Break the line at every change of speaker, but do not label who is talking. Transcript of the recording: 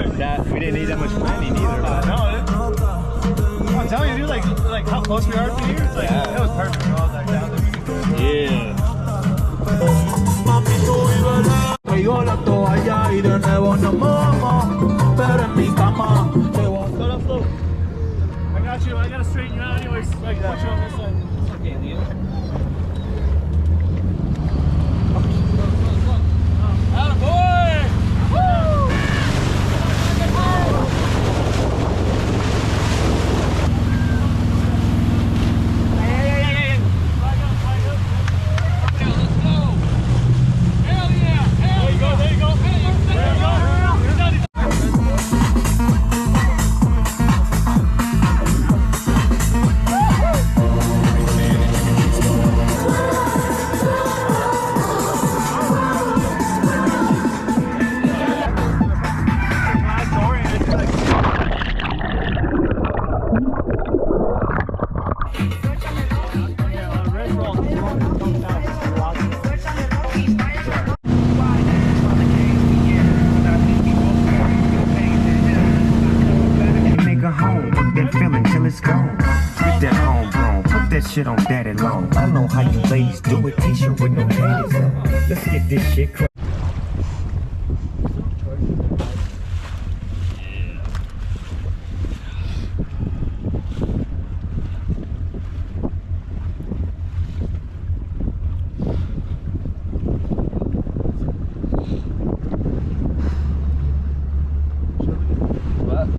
That we didn't need that much planning either.
I'm telling you, dude, like how close we are to here. It's like it was perfect. I was like down there.
Yeah.
Pegó la toalla y de nuevo nos mojamos, pero en mi cama te voy a...
Go down slow. I got you. I gotta straighten you out anyways. So I can put you on this side. It's okay, Leo. Attaboy! Woo! Hey. Flag up.
Yeah, let's go. Hell yeah.
There you go. There you go.
Shit on daddy long. I know how you ladies do it. T-shirt with no panties on. Let's get this shit cracked.